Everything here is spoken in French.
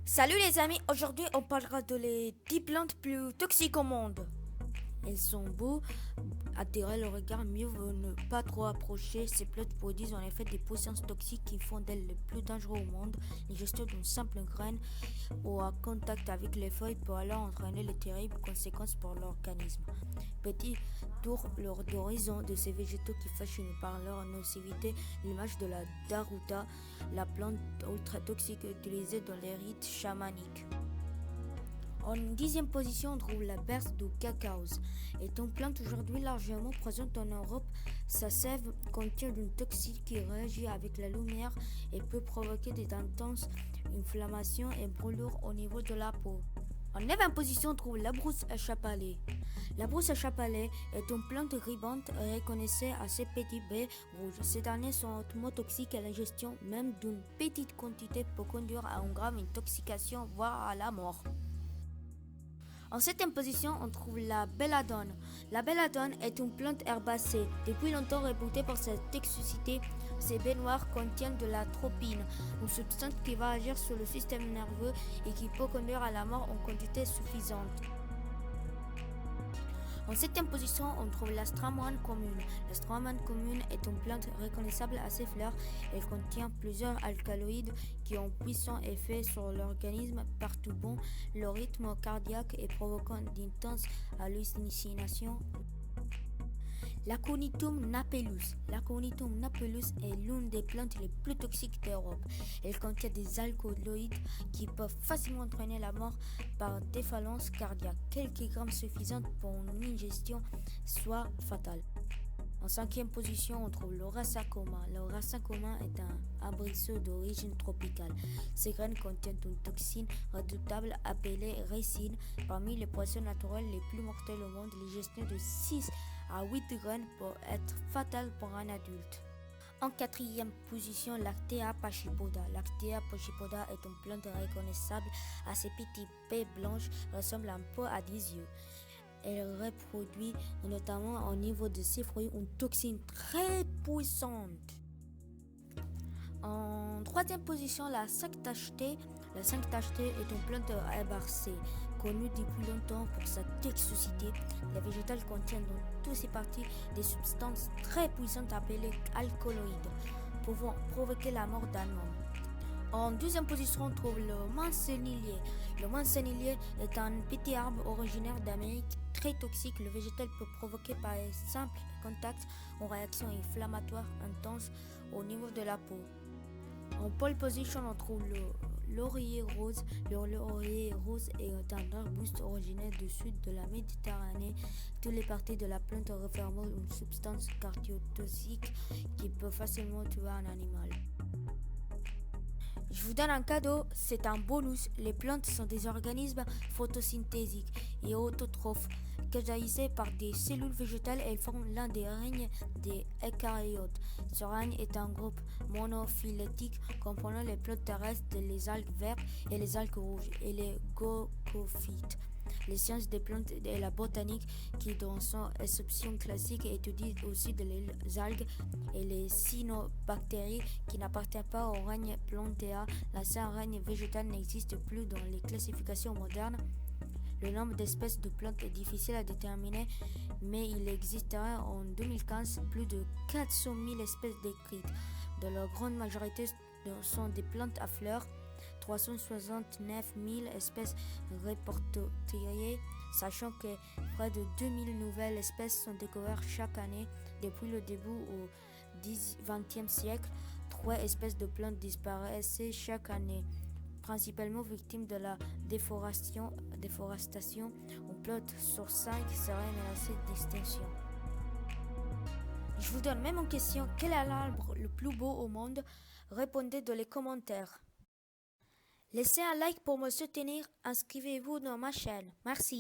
Salut les amis, aujourd'hui on parlera de les 10 plantes plus toxiques au monde. Elles sont beaux, attirer le regard, mieux vaut ne pas trop approcher. Ces plantes produisent en effet des puissances toxiques qui font d'elles les plus dangereux au monde. L'ingestion d'une simple graine ou en contact avec les feuilles peut alors entraîner les terribles conséquences pour l'organisme. Petit tour d'horizon de ces végétaux qui fascinent par leur nocivité, l'image de la daruta, la plante ultra toxique utilisée dans les rites chamaniques. En 10e position, on trouve la berce du cacao. Est une plante aujourd'hui largement présente en Europe. Sa sève contient une toxine qui réagit avec la lumière et peut provoquer des intenses inflammations et brûlures au niveau de la peau. En 9e position, on trouve la brousse à chapelet. La brousse à chapelet est une plante grimante et reconnaissée à ses petits baies rouges. Ces derniers sont hautement toxiques et l'ingestion même d'une petite quantité peut conduire à une grave intoxication, voire à la mort. En 7e position, on trouve la belladone. La belladone est une plante herbacée, depuis longtemps réputée pour sa toxicité. Ces baies noires contiennent de la tropine, une substance qui va agir sur le système nerveux et qui peut conduire à la mort en quantité suffisante. En 7e position, on trouve la stramone commune. La stramone commune est une plante reconnaissable à ses fleurs. Elle contient plusieurs alcaloïdes qui ont puissant effet sur l'organisme, perturbant le rythme cardiaque et provoquant d'intenses hallucinations. L'Aconitum napellus. L'Aconitum napellus est l'une des plantes les plus toxiques d'Europe. Elle contient des alcaloïdes qui peuvent facilement entraîner la mort par défaillance cardiaque. Quelques grammes suffisants pour une ingestion soit fatale. En 5e position, on trouve le racine-commun. Le racine-commun est un arbrisseau d'origine tropicale. Ces graines contiennent une toxine redoutable appelée ricine. Parmi les poissons naturels les plus mortels au monde, l'ingestion de 6 à 8 graines peut être fatale pour un adulte. En 4e position, l'Actea pachypoda. L'Actea pachypoda est une plante reconnaissable à ses petites baies blanches, ressemble un peu à des yeux. Elle reproduit notamment au niveau de ses fruits une toxine très puissante. En 3e position, la cinque-tachetée. La cinque-tachetée est une plante herbacée connue depuis longtemps pour sa toxicité. Les végétales contiennent dans toutes ses parties des substances très puissantes appelées alcaloïdes, pouvant provoquer la mort d'un homme. En 2e position, on trouve le manzanillier. Le manzanillier est un petit arbre originaire d'Amérique très toxique. Le végétal peut provoquer par un simple contact une réaction inflammatoire intense au niveau de la peau. En pole position, on trouve le laurier rose. Le laurier rose est un arbuste originaire du sud de la Méditerranée. Toutes les parties de la plante renferment une substance cardiotoxique qui peut facilement tuer un animal. Je vous donne un cadeau, c'est un bonus. Les plantes sont des organismes photosyntésiques et autotrophes que jaillissent par des cellules végétales et elles forment l'un des règnes des eucaryotes. Ce règne est un groupe monophylétique comprenant les plantes terrestres, les algues vertes et les algues rouges et les gocophytes. Les sciences des plantes et la botanique, qui dans son exception classique étudient aussi les algues et les cyanobactéries qui n'appartiennent pas au règne plantae. L'ancien règne végétal n'existe plus dans les classifications modernes. Le nombre d'espèces de plantes est difficile à déterminer, mais il existerait en 2015 plus de 400 000 espèces décrites. Dans leur grande majorité sont des plantes à fleurs. 369 000 espèces répertoriées, sachant que près de 2000 nouvelles espèces sont découvertes chaque année. Depuis le début au XXe siècle, 3 espèces de plantes disparaissaient chaque année, principalement victimes de la déforestation. Une plante sur 5 serait menacée d'extinction. Je vous donne même une question. Quel est l'arbre le plus beau au monde? Répondez dans les commentaires. Laissez un like pour me soutenir, inscrivez-vous dans ma chaîne. Merci.